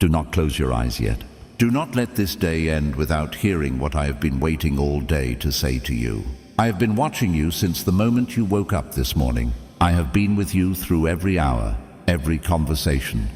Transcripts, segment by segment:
Do not close your eyes yet. Do not let this day end without hearing what I have been waiting all day to say to you. I have been watching you since the moment you woke up this morning. I have been with you through every hour, every conversation,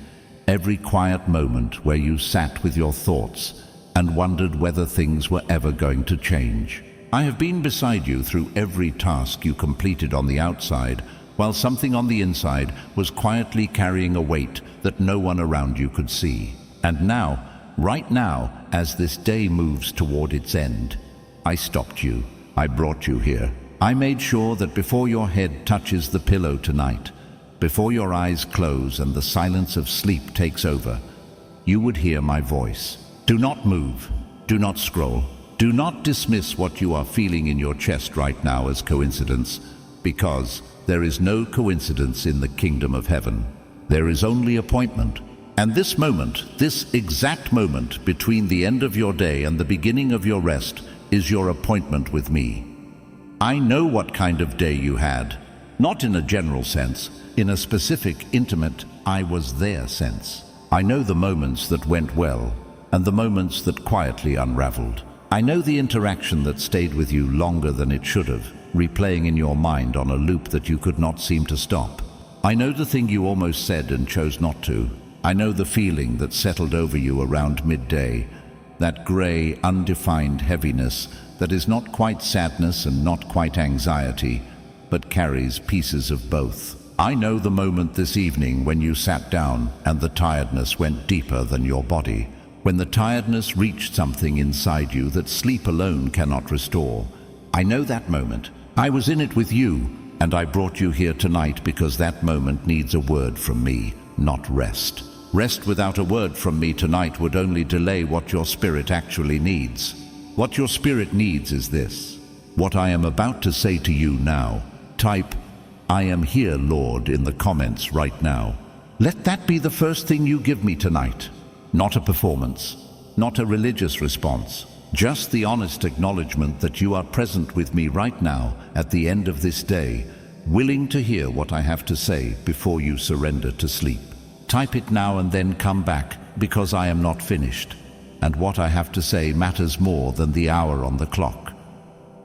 every quiet moment where you sat with your thoughts and wondered whether things were ever going to change. I have been beside you through every task you completed on the outside, while something on the inside was quietly carrying a weight that no one around you could see. And now, right now, as this day moves toward its end, I stopped you. I brought you here. I made sure that before your head touches the pillow tonight, before your eyes close and the silence of sleep takes over, you would hear my voice. Do not move. Do not scroll. Do not dismiss what you are feeling in your chest right now as coincidence, because there is no coincidence in the kingdom of heaven. There is only appointment. And this moment, this exact moment between the end of your day and the beginning of your rest, is your appointment with me. I know what kind of day you had, not in a general sense, in a specific, intimate, I was there sense. I know the moments that went well and the moments that quietly unraveled. I know the interaction that stayed with you longer than it should have, replaying in your mind on a loop that you could not seem to stop. I know the thing you almost said and chose not to. I know the feeling that settled over you around midday, that gray, undefined heaviness that is not quite sadness and not quite anxiety, but carries pieces of both. I know the moment this evening when you sat down and the tiredness went deeper than your body, when the tiredness reached something inside you that sleep alone cannot restore. I know that moment. I was in it with you, and I brought you here tonight because that moment needs a word from me, not rest. Rest without a word from me tonight would only delay what your spirit actually needs. What your spirit needs is this. What I am about to say to you now. Type, "I am here, Lord," in the comments right now. Let that be the first thing you give me tonight. Not a performance, not a religious response, just the honest acknowledgement that you are present with me right now at the end of this day, willing to hear what I have to say before you surrender to sleep. Type it now and then come back, because I am not finished, and what I have to say matters more than the hour on the clock.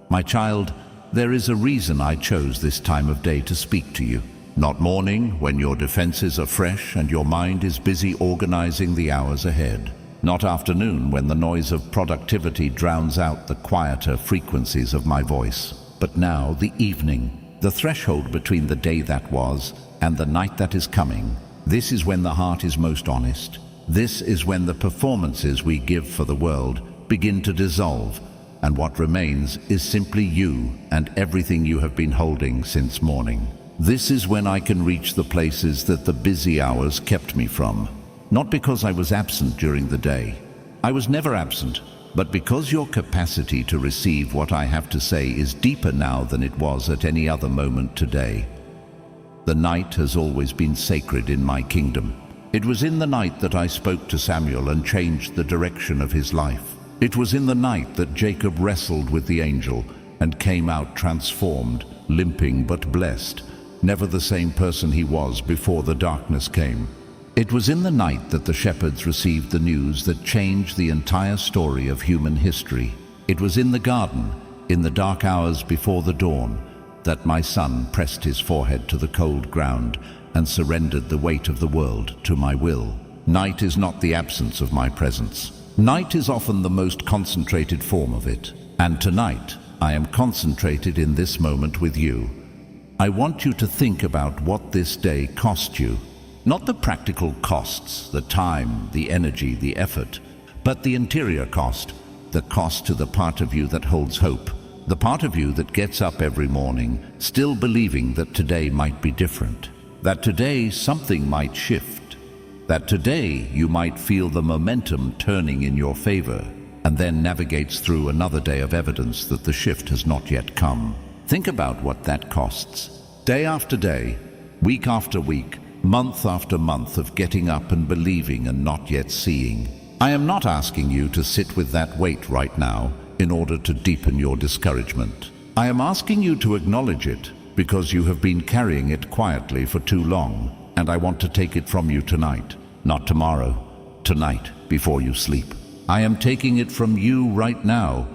My child, there is a reason I chose this time of day to speak to you. Not morning, when your defenses are fresh and your mind is busy organizing the hours ahead. Not afternoon, when the noise of productivity drowns out the quieter frequencies of my voice. But now, the evening, the threshold between the day that was and the night that is coming. This is when the heart is most honest. This is when the performances we give for the world begin to dissolve, and what remains is simply you and everything you have been holding since morning. This is when I can reach the places that the busy hours kept me from. Not because I was absent during the day. I was never absent, but because your capacity to receive what I have to say is deeper now than it was at any other moment today. The night has always been sacred in my kingdom. It was in the night that I spoke to Samuel and changed the direction of his life. It was in the night that Jacob wrestled with the angel and came out transformed, limping but blessed, never the same person he was before the darkness came. It was in the night that the shepherds received the news that changed the entire story of human history. It was in the garden, in the dark hours before the dawn, that my son pressed his forehead to the cold ground and surrendered the weight of the world to my will. Night is not the absence of my presence. Night is often the most concentrated form of it. And tonight, I am concentrated in this moment with you. I want you to think about what this day cost you. Not the practical costs, the time, the energy, the effort, but the interior cost, the cost to the part of you that holds hope, the part of you that gets up every morning, still believing that today might be different, that today something might shift, that today you might feel the momentum turning in your favor, and then navigates through another day of evidence that the shift has not yet come. Think about what that costs. Day after day, week after week, month after month of getting up and believing and not yet seeing. I am not asking you to sit with that weight right now in order to deepen your discouragement. I am asking you to acknowledge it because you have been carrying it quietly for too long, and I want to take it from you tonight, not tomorrow, tonight, before you sleep. I am taking it from you right now,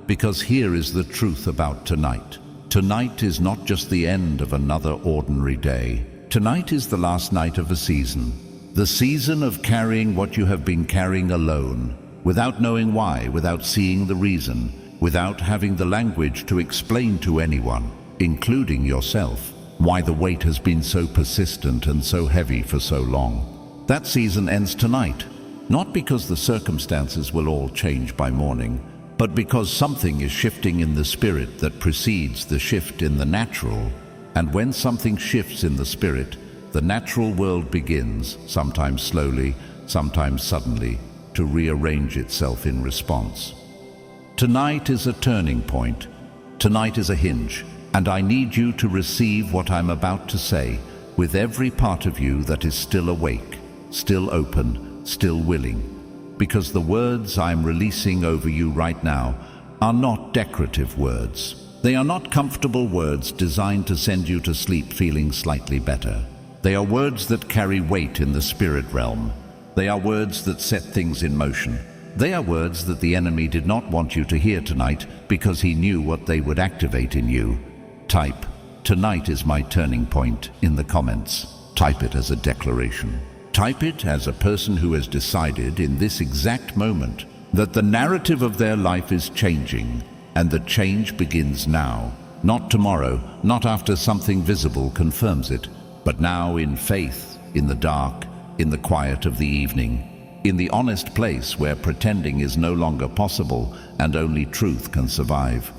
because here is the truth about tonight. Tonight is not just the end of another ordinary day. Tonight is the last night of a season. The season of carrying what you have been carrying alone, without knowing why, without seeing the reason, without having the language to explain to anyone, including yourself, why the weight has been so persistent and so heavy for so long. That season ends tonight, not because the circumstances will all change by morning, but because something is shifting in the spirit that precedes the shift in the natural. And when something shifts in the spirit, the natural world begins, sometimes slowly, sometimes suddenly, to rearrange itself in response. Tonight is a turning point. Tonight is a hinge, and I need you to receive what I'm about to say with every part of you that is still awake, still open, still willing. Because the words I'm releasing over you right now are not decorative words. They are not comfortable words designed to send you to sleep feeling slightly better. They are words that carry weight in the spirit realm. They are words that set things in motion. They are words that the enemy did not want you to hear tonight because he knew what they would activate in you. Type, "Tonight is my turning point," in the comments. Type it as a declaration. Type it as a person who has decided in this exact moment that the narrative of their life is changing, and the change begins now. Not tomorrow, not after something visible confirms it, but now in faith, in the dark, in the quiet of the evening, in the honest place where pretending is no longer possible and only truth can survive.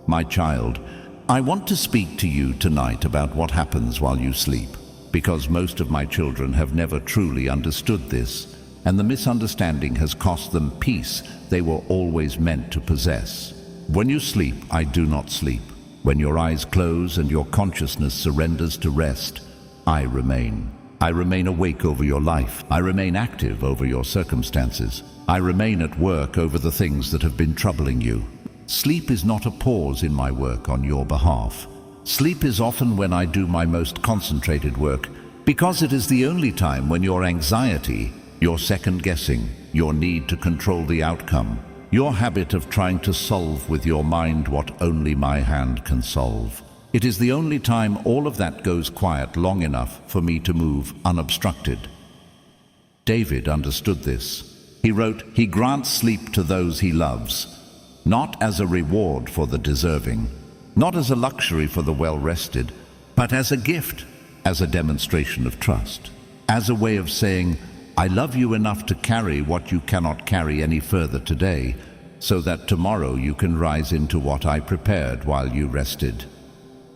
My child, I want to speak to you tonight about what happens while you sleep, because most of my children have never truly understood this, and the misunderstanding has cost them peace they were always meant to possess. When you sleep, I do not sleep. When your eyes close and your consciousness surrenders to rest, I remain. I remain awake over your life. I remain active over your circumstances. I remain at work over the things that have been troubling you. Sleep is not a pause in my work on your behalf. Sleep is often when I do my most concentrated work, because it is the only time when your anxiety, your second-guessing, your need to control the outcome, your habit of trying to solve with your mind what only my hand can solve. It is the only time all of that goes quiet long enough for me to move unobstructed. David understood this. He wrote, "He grants sleep to those he loves, not as a reward for the deserving, not as a luxury for the well-rested, but as a gift, as a demonstration of trust, as a way of saying, I love you enough to carry what you cannot carry any further today, so that tomorrow you can rise into what I prepared while you rested."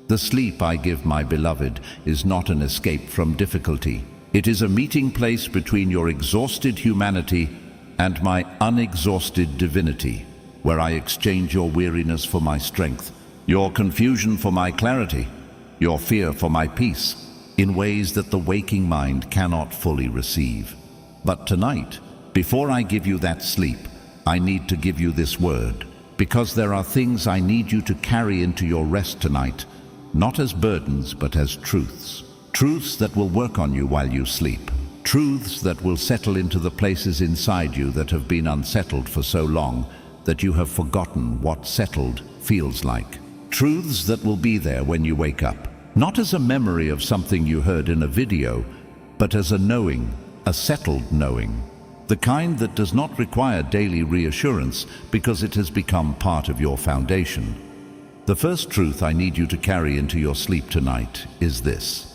The sleep I give my beloved is not an escape from difficulty. It is a meeting place between your exhausted humanity and my unexhausted divinity, where I exchange your weariness for my strength, your confusion for my clarity, your fear for my peace, in ways that the waking mind cannot fully receive. But tonight, before I give you that sleep, I need to give you this word, because there are things I need you to carry into your rest tonight, not as burdens but as truths. Truths that will work on you while you sleep. Truths that will settle into the places inside you that have been unsettled for so long that you have forgotten what settled feels like. Truths that will be there when you wake up, not as a memory of something you heard in a video, but as a knowing, a settled knowing. The kind that does not require daily reassurance because it has become part of your foundation. The first truth I need you to carry into your sleep tonight is this.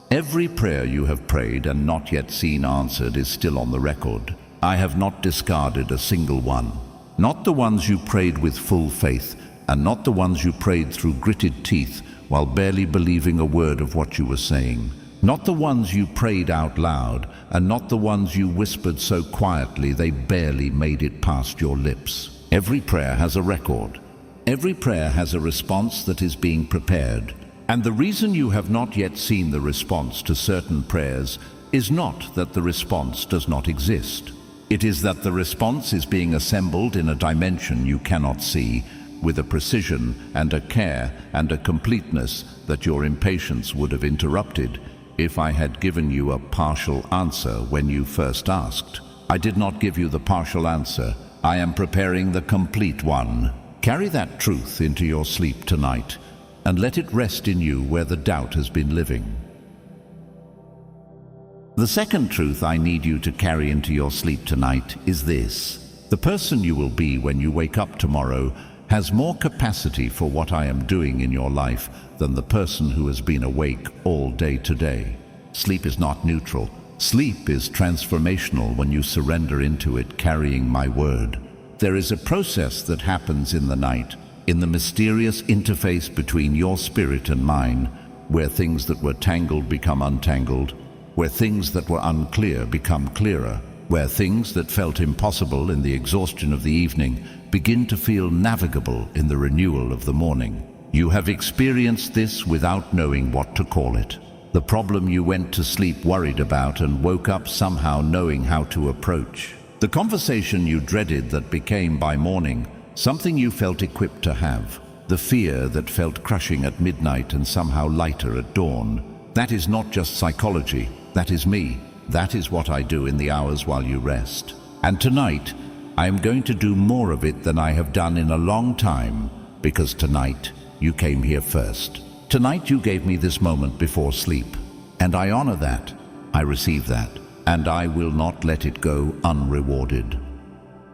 Every prayer you have prayed and not yet seen answered is still on the record. I have not discarded a single one. Not the ones you prayed with full faith, and not the ones you prayed through gritted teeth while barely believing a word of what you were saying. Not the ones you prayed out loud, and not the ones you whispered so quietly they barely made it past your lips. Every prayer has a record. Every prayer has a response that is being prepared. And the reason you have not yet seen the response to certain prayers is not that the response does not exist. It is that the response is being assembled in a dimension you cannot see, with a precision and a care and a completeness that your impatience would have interrupted if I had given you a partial answer when you first asked. I did not give you the partial answer. I am preparing the complete one. Carry that truth into your sleep tonight, and let it rest in you where the doubt has been living. The second truth I need you to carry into your sleep tonight is this: the person you will be when you wake up tomorrow has more capacity for what I am doing in your life than the person who has been awake all day today. Sleep is not neutral. Sleep is transformational when you surrender into it carrying my word. There is a process that happens in the night, in the mysterious interface between your spirit and mine, where things that were tangled become untangled, where things that were unclear become clearer, where things that felt impossible in the exhaustion of the evening begin to feel navigable in the renewal of the morning. You have experienced this without knowing what to call it. The problem you went to sleep worried about and woke up somehow knowing how to approach. The conversation you dreaded that became by morning something you felt equipped to have. The fear that felt crushing at midnight and somehow lighter at dawn. That is not just psychology. That is me. That is what I do in the hours while you rest. And tonight, I am going to do more of it than I have done in a long time, because tonight you came here first. Tonight you gave me this moment before sleep, and I honor that. I receive that, and I will not let it go unrewarded.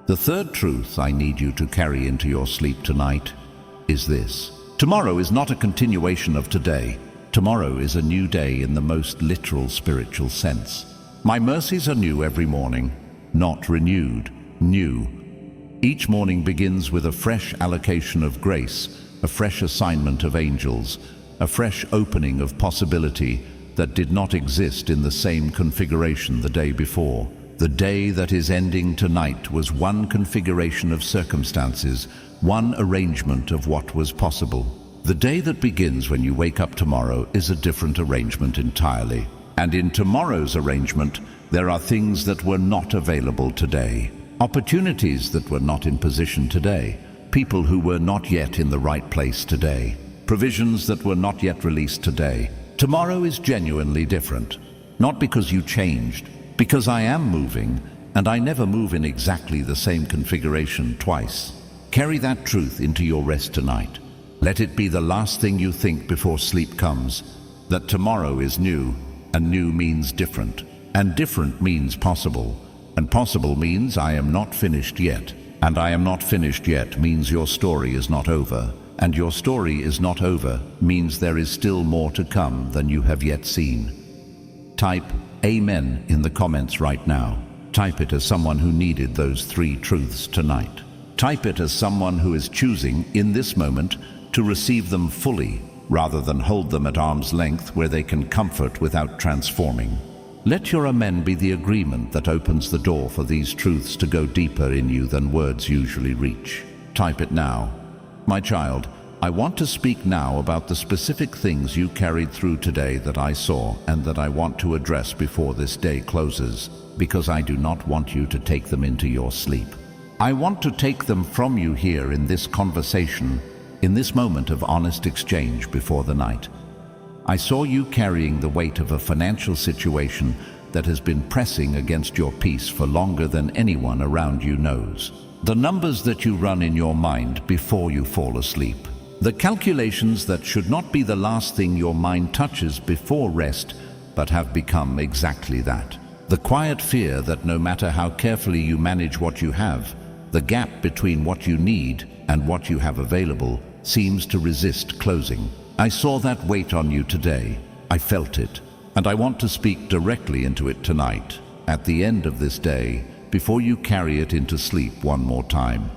The third truth I need you to carry into your sleep tonight is this: tomorrow is not a continuation of today. Tomorrow is a new day in the most literal spiritual sense. My mercies are new every morning, not renewed, new. Each morning begins with a fresh allocation of grace, a fresh assignment of angels, a fresh opening of possibility that did not exist in the same configuration the day before. The day that is ending tonight was one configuration of circumstances, one arrangement of what was possible. The day that begins when you wake up tomorrow is a different arrangement entirely. And in tomorrow's arrangement, there are things that were not available today. Opportunities that were not in position today. People who were not yet in the right place today. Provisions that were not yet released today. Tomorrow is genuinely different. Not because you changed, because I am moving, and I never move in exactly the same configuration twice. Carry that truth into your rest tonight. Let it be the last thing you think before sleep comes, that tomorrow is new, and new means different, and different means possible, and possible means I am not finished yet, and I am not finished yet means your story is not over, and your story is not over means there is still more to come than you have yet seen. Type Amen in the comments right now. Type it as someone who needed those 3 truths tonight. Type it as someone who is choosing, in this moment, to receive them fully, rather than hold them at arm's length where they can comfort without transforming. Let your amen be the agreement that opens the door for these truths to go deeper in you than words usually reach. Type it now. My child, I want to speak now about the specific things you carried through today that I saw and that I want to address before this day closes, because I do not want you to take them into your sleep. I want to take them from you here in this conversation, in this moment of honest exchange before the night. I saw you carrying the weight of a financial situation that has been pressing against your peace for longer than anyone around you knows. The numbers that you run in your mind before you fall asleep. The calculations that should not be the last thing your mind touches before rest, but have become exactly that. The quiet fear that no matter how carefully you manage what you have, the gap between what you need and what you have available seems to resist closing. I saw that weight on you today. I felt it, and I want to speak directly into it tonight, at the end of this day, before you carry it into sleep one more time.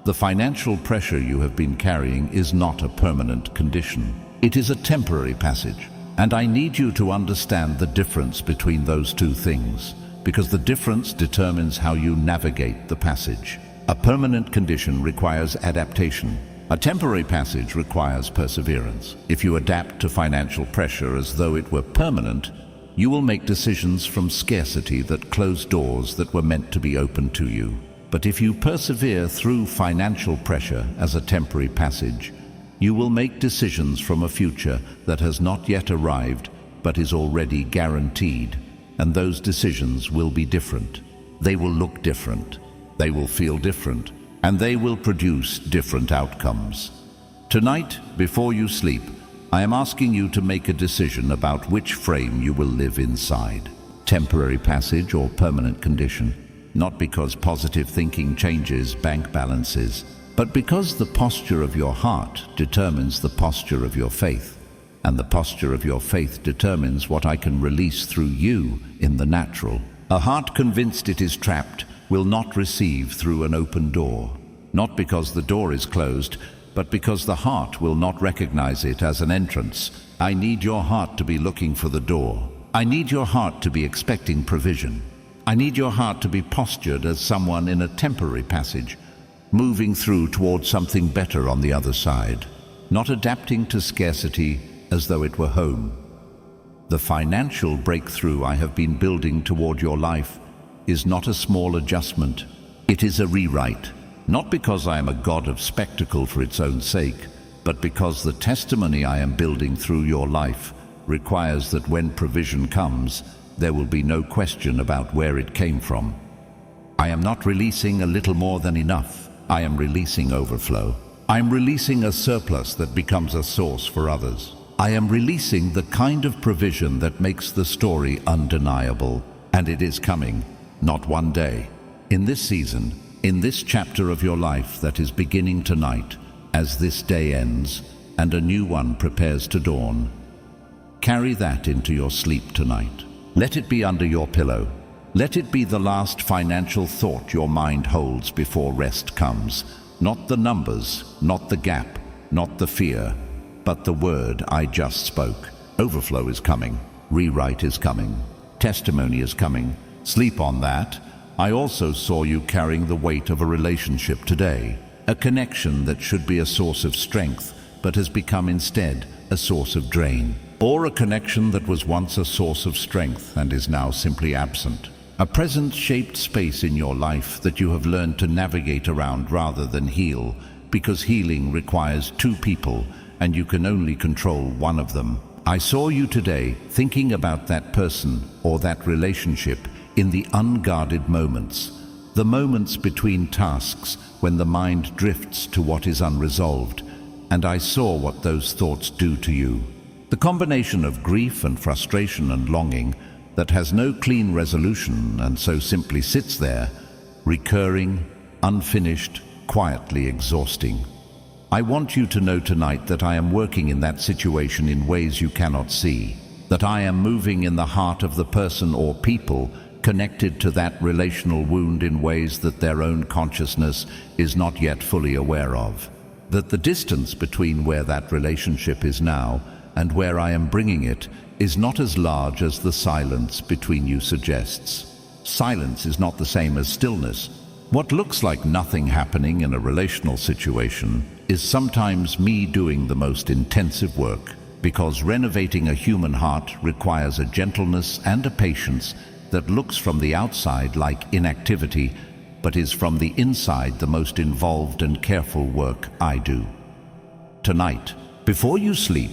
The financial pressure you have been carrying is not a permanent condition. It is a temporary passage, and I need you to understand the difference between those two things, because the difference determines how you navigate the passage. A permanent condition requires adaptation. A temporary passage requires perseverance. If you adapt to financial pressure as though it were permanent, you will make decisions from scarcity that close doors that were meant to be open to you. But if you persevere through financial pressure as a temporary passage, you will make decisions from a future that has not yet arrived but is already guaranteed, and those decisions will be different. They will look different, they will feel different, and they will produce different outcomes. Tonight, before you sleep, I am asking you to make a decision about which frame you will live inside. Temporary passage or permanent condition. Not because positive thinking changes bank balances, but because the posture of your heart determines the posture of your faith. And the posture of your faith determines what I can release through you in the natural. A heart convinced it is trapped will not receive through an open door. Not because the door is closed, but because the heart will not recognize it as an entrance. I need your heart to be looking for the door. I need your heart to be expecting provision. I need your heart to be postured as someone in a temporary passage, moving through towards something better on the other side, not adapting to scarcity as though it were home. The financial breakthrough I have been building toward your life is not a small adjustment. It is a rewrite, not because I am a god of spectacle for its own sake, but because the testimony I am building through your life requires that when provision comes, there will be no question about where it came from. I am not releasing a little more than enough. I am releasing overflow. I am releasing a surplus that becomes a source for others. I am releasing the kind of provision that makes the story undeniable, and it is coming, not one day. In this season, in this chapter of your life that is beginning tonight, as this day ends and a new one prepares to dawn, carry that into your sleep tonight. Let it be under your pillow. Let it be the last financial thought your mind holds before rest comes. Not the numbers, not the gap, not the fear, but the word I just spoke. Overflow is coming. Rewrite is coming. Testimony is coming. Sleep on that. I also saw you carrying the weight of a relationship today. A connection that should be a source of strength, but has become instead a source of drain. Or a connection that was once a source of strength and is now simply absent. A present-shaped space in your life that you have learned to navigate around rather than heal, because healing requires two people and you can only control one of them. I saw you today thinking about that person or that relationship in the unguarded moments, the moments between tasks when the mind drifts to what is unresolved, and I saw what those thoughts do to you. The combination of grief and frustration and longing that has no clean resolution and so simply sits there, recurring, unfinished, quietly exhausting. I want you to know tonight that I am working in that situation in ways you cannot see, that I am moving in the heart of the person or people connected to that relational wound in ways that their own consciousness is not yet fully aware of, that the distance between where that relationship is now and where I am bringing it is not as large as the silence between you suggests. Silence is not the same as stillness. What looks like nothing happening in a relational situation is sometimes me doing the most intensive work, because renovating a human heart requires a gentleness and a patience that looks from the outside like inactivity, but is from the inside the most involved and careful work I do. Tonight, before you sleep,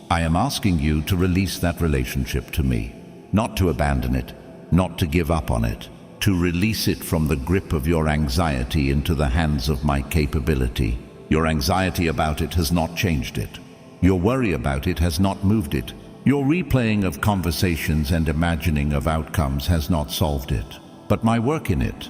I am asking you to release that relationship to me, not to abandon it, not to give up on it, to release it from the grip of your anxiety into the hands of my capability. Your anxiety about it has not changed it. Your worry about it has not moved it. Your replaying of conversations and imagining of outcomes has not solved it. But my work in it,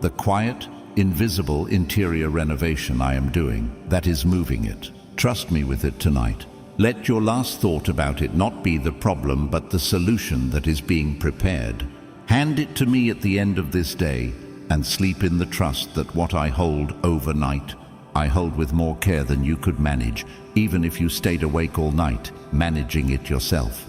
the quiet, invisible interior renovation I am doing, that is moving it. Trust me with it tonight. Let your last thought about it not be the problem but the solution that is being prepared. Hand it to me at the end of this day and sleep in the trust that what I hold overnight, I hold with more care than you could manage, even if you stayed awake all night, managing it yourself.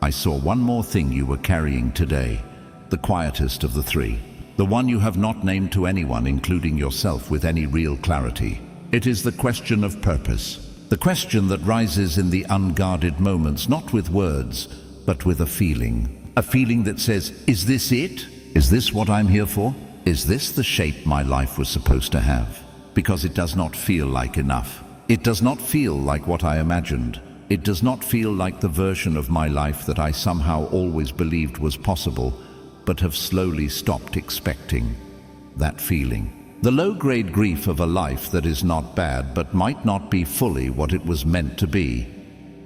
I saw one more thing you were carrying today, the quietest of the three, the one you have not named to anyone, including yourself, with any real clarity. It is the question of purpose. The question that rises in the unguarded moments, not with words, but with a feeling. A feeling that says, is this it? Is this what I'm here for? Is this the shape my life was supposed to have? Because it does not feel like enough. It does not feel like what I imagined. It does not feel like the version of my life that I somehow always believed was possible. but have slowly stopped expecting that feeling. The low-grade grief of a life that is not bad but might not be fully what it was meant to be.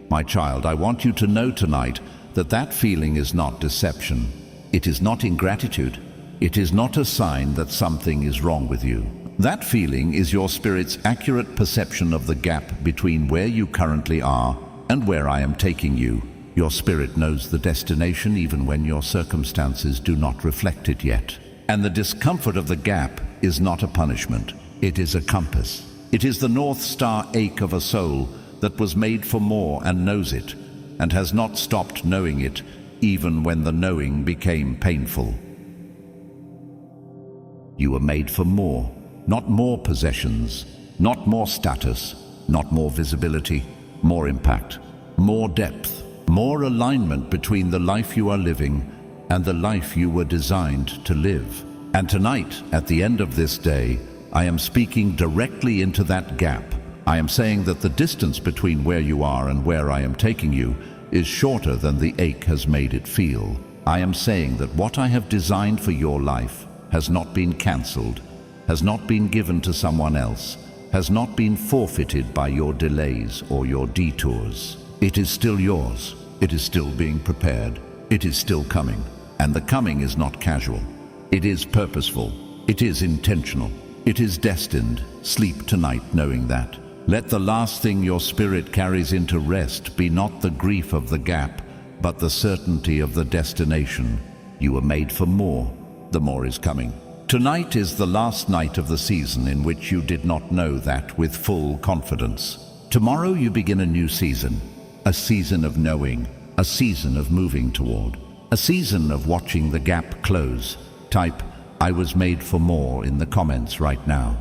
My child, I want you to know tonight that that feeling is not deception. It is not ingratitude. It is not a sign that something is wrong with you. That feeling is your spirit's accurate perception of the gap between where you currently are and where I am taking you. Your spirit knows the destination even when your circumstances do not reflect it yet. And the discomfort of the gap is not a punishment. It is a compass. It is the North Star ache of a soul that was made for more and knows it, and has not stopped knowing it even when the knowing became painful. You were made for more, not more possessions, not more status, not more visibility, more impact, more depth, more alignment between the life you are living and the life you were designed to live. And tonight, at the end of this day, I am speaking directly into that gap. I am saying that the distance between where you are and where I am taking you is shorter than the ache has made it feel. I am saying that what I have designed for your life has not been cancelled, has not been given to someone else, has not been forfeited by your delays or your detours. It is still yours. It is still being prepared. It is still coming. And the coming is not casual. It is purposeful. It is intentional. It is destined. Sleep tonight knowing that. Let the last thing your spirit carries into rest be not the grief of the gap, but the certainty of the destination. You were made for more. The more is coming. Tonight is the last night of the season in which you did not know that with full confidence. Tomorrow you begin a new season. A season of knowing. A season of moving toward. A season of watching the gap close. Type, "I was made for more" in the comments right now.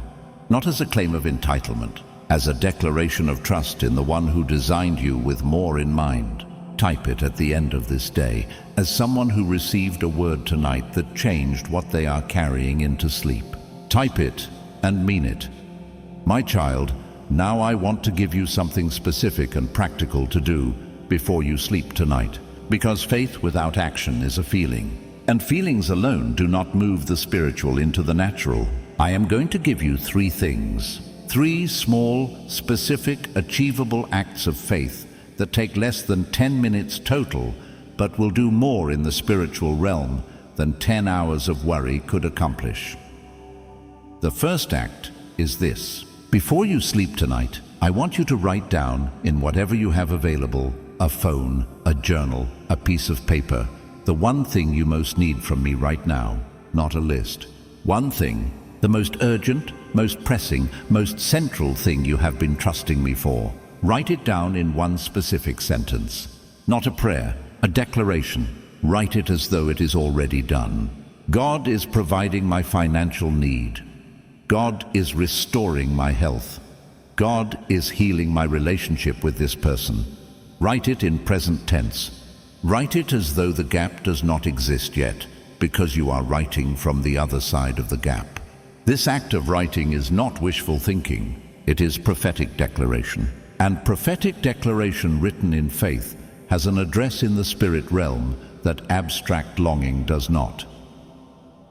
Not as a claim of entitlement, as a declaration of trust in the one who designed you with more in mind. Type it at the end of this day as someone who received a word tonight that changed what they are carrying into sleep. Type it and mean it. My child, now I want to give you something specific and practical to do before you sleep tonight, because faith without action is a feeling, and feelings alone do not move the spiritual into the natural. I am going to give you 3 things. 3 small, specific, achievable acts of faith that take less than 10 minutes total, but will do more in the spiritual realm than 10 hours of worry could accomplish. The first act is this. Before you sleep tonight, I want you to write down in whatever you have available, a phone, a journal, a piece of paper, the one thing you most need from me right now, not a list. One thing, the most urgent, most pressing, most central thing you have been trusting me for. Write it down in one specific sentence. Not a prayer, a declaration. Write it as though it is already done. God is providing my financial need. God is restoring my health. God is healing my relationship with this person. Write it in present tense. Write it as though the gap does not exist yet, because you are writing from the other side of the gap. This act of writing is not wishful thinking. It is prophetic declaration. And prophetic declaration written in faith has an address in the spirit realm that abstract longing does not.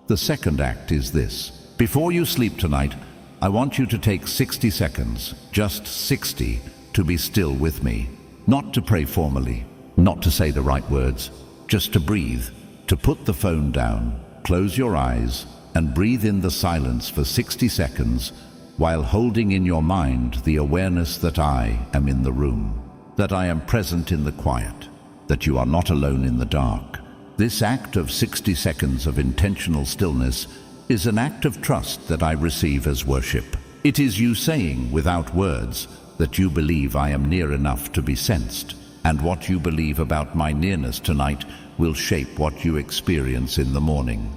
The second act is this. Before you sleep tonight, I want you to take 60 seconds, just 60, to be still with me. Not to pray formally, not to say the right words, just to breathe, to put the phone down, close your eyes, and breathe in the silence for 60 seconds while holding in your mind the awareness that I am in the room, that I am present in the quiet, that you are not alone in the dark. This act of 60 seconds of intentional stillness is an act of trust that I receive as worship. It is you saying, without words, that you believe I am near enough to be sensed, and what you believe about my nearness tonight will shape what you experience in the morning.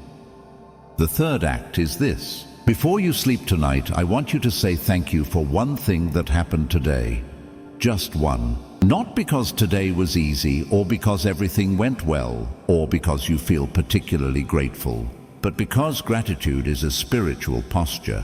The third act is this. Before you sleep tonight, I want you to say thank you for one thing that happened today. Just one. Not because today was easy, or because everything went well, or because you feel particularly grateful, but because gratitude is a spiritual posture,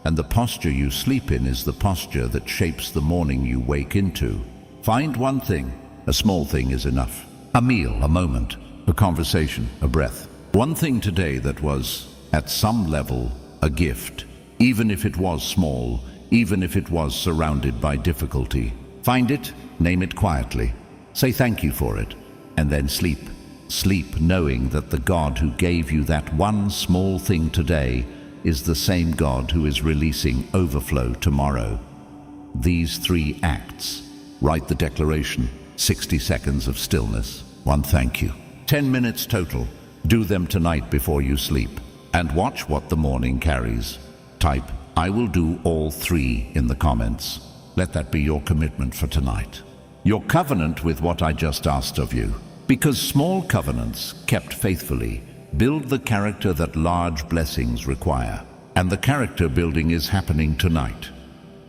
and the posture you sleep in is the posture that shapes the morning you wake into. Find one thing. A small thing is enough. A meal, a moment, a conversation, a breath. One thing today that was, at some level, a gift, even if it was small, even if it was surrounded by difficulty. Find it, name it quietly, say thank you for it, and then sleep. Sleep knowing that the God who gave you that one small thing today is the same God who is releasing overflow tomorrow. These 3 acts. Write the declaration, 60 seconds of stillness, 1 thank you, 10 minutes total. Do them tonight before you sleep, and watch what the morning carries. Type, I will do all 3 in the comments. Let that be your commitment for tonight. Your covenant with what I just asked of you. Because small covenants, kept faithfully, build the character that large blessings require. And the character building is happening tonight.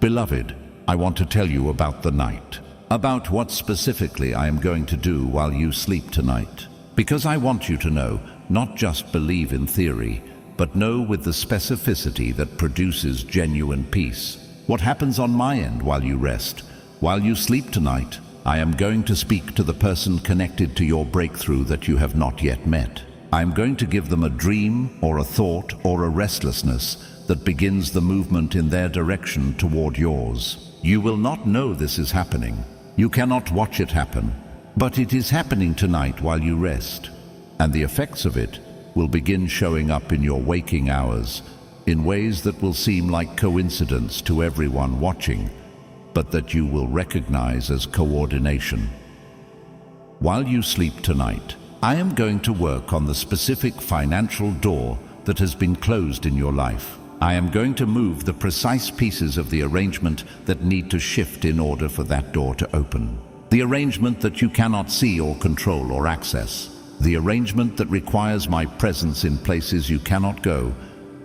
Beloved, I want to tell you about the night. About what specifically I am going to do while you sleep tonight. Because I want you to know, not just believe in theory, but know with the specificity that produces genuine peace. What happens on my end while you rest? While you sleep tonight, I am going to speak to the person connected to your breakthrough that you have not yet met. I am going to give them a dream or a thought or a restlessness that begins the movement in their direction toward yours. You will not know this is happening. You cannot watch it happen, but it is happening tonight while you rest, and the effects of it will begin showing up in your waking hours in ways that will seem like coincidence to everyone watching, but that you will recognize as coordination. While you sleep tonight, I am going to work on the specific financial door that has been closed in your life. I am going to move the precise pieces of the arrangement that need to shift in order for that door to open. The arrangement that you cannot see or control or access. The arrangement that requires my presence in places you cannot go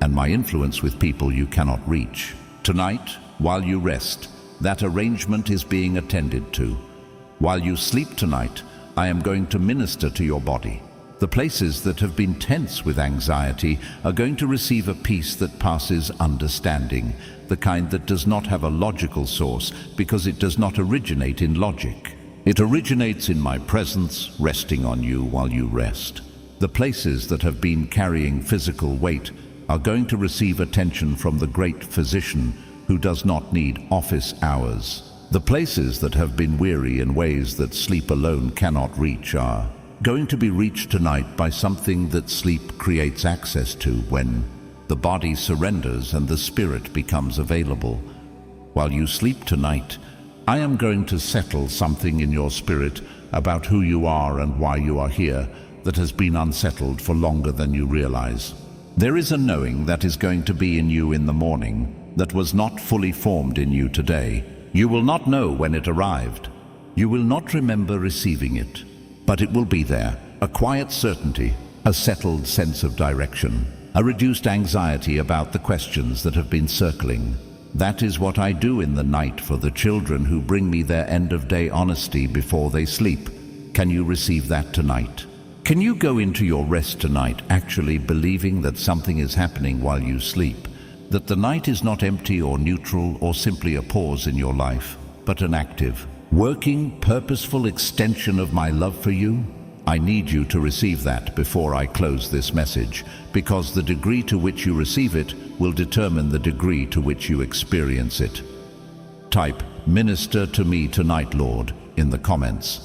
and my influence with people you cannot reach. Tonight, while you rest, that arrangement is being attended to. While you sleep tonight, I am going to minister to your body. The places that have been tense with anxiety are going to receive a peace that passes understanding, the kind that does not have a logical source because it does not originate in logic. It originates in my presence, resting on you while you rest. The places that have been carrying physical weight are going to receive attention from the great physician who does not need office hours. The places that have been weary in ways that sleep alone cannot reach are going to be reached tonight by something that sleep creates access to when the body surrenders and the spirit becomes available. While you sleep tonight, I am going to settle something in your spirit about who you are and why you are here that has been unsettled for longer than you realize. There is a knowing that is going to be in you in the morning that was not fully formed in you today. You will not know when it arrived. You will not remember receiving it, but it will be there, a quiet certainty, a settled sense of direction, a reduced anxiety about the questions that have been circling. That is what I do in the night for the children who bring me their end-of-day honesty before they sleep. Can you receive that tonight? Can you go into your rest tonight actually believing that something is happening while you sleep? That the night is not empty or neutral or simply a pause in your life, but an active, working, purposeful extension of my love for you? I need you to receive that before I close this message, because the degree to which you receive it will determine the degree to which you experience it. Type, "Minister to me tonight, Lord," in the comments.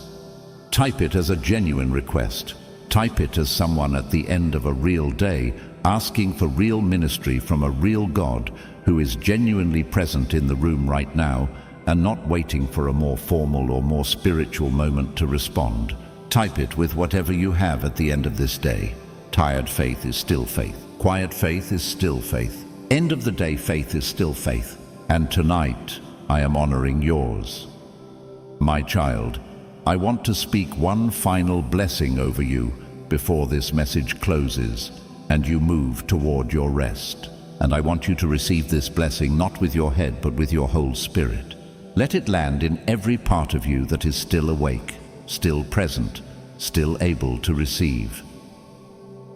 Type it as a genuine request. Type it as someone at the end of a real day asking for real ministry from a real God who is genuinely present in the room right now and not waiting for a more formal or more spiritual moment to respond. Type it with whatever you have at the end of this day. Tired faith is still faith. Quiet faith is still faith. End of the day faith is still faith. And tonight, I am honoring yours. My child, I want to speak one final blessing over you before this message closes and you move toward your rest. And I want you to receive this blessing not with your head but with your whole spirit. Let it land in every part of you that is still awake, still present, still able to receive.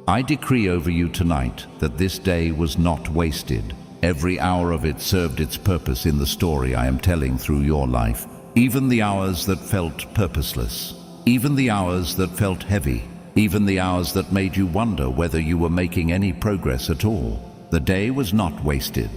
I decree over you tonight that this day was not wasted. Every hour of it served its purpose in the story I am telling through your life. Even the hours that felt purposeless, even the hours that felt heavy, even the hours that made you wonder whether you were making any progress at all. The day was not wasted.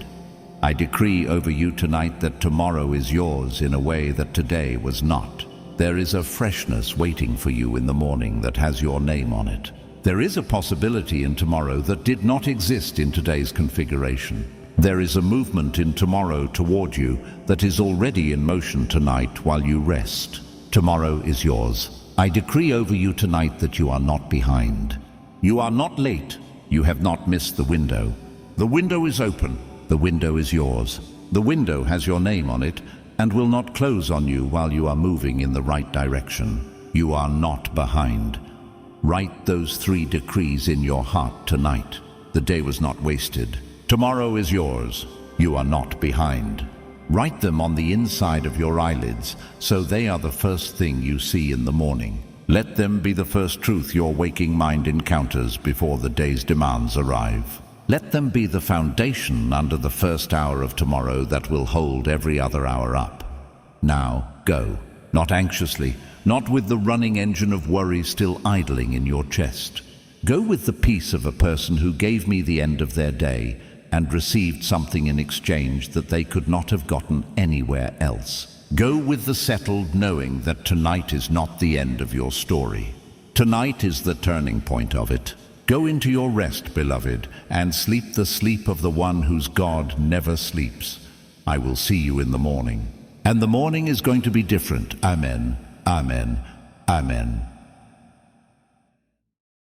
I decree over you tonight that tomorrow is yours in a way that today was not. There is a freshness waiting for you in the morning that has your name on it. There is a possibility in tomorrow that did not exist in today's configuration. There is a movement in tomorrow toward you that is already in motion tonight while you rest. Tomorrow is yours. I decree over you tonight that you are not behind. You are not late. You have not missed the window. The window is open. The window is yours. The window has your name on it and will not close on you while you are moving in the right direction. You are not behind. Write those 3 decrees in your heart tonight. The day was not wasted. Tomorrow is yours. You are not behind. Write them on the inside of your eyelids so they are the first thing you see in the morning. Let them be the first truth your waking mind encounters before the day's demands arrive. Let them be the foundation under the first hour of tomorrow that will hold every other hour up. Now, go. Not anxiously, not with the running engine of worry still idling in your chest. Go with the peace of a person who gave me the end of their day and received something in exchange that they could not have gotten anywhere else. Go with the settled knowing that tonight is not the end of your story. Tonight is the turning point of it. Go into your rest, beloved, and sleep the sleep of the one whose God never sleeps. I will see you in the morning. And the morning is going to be different. Amen. Amen. Amen.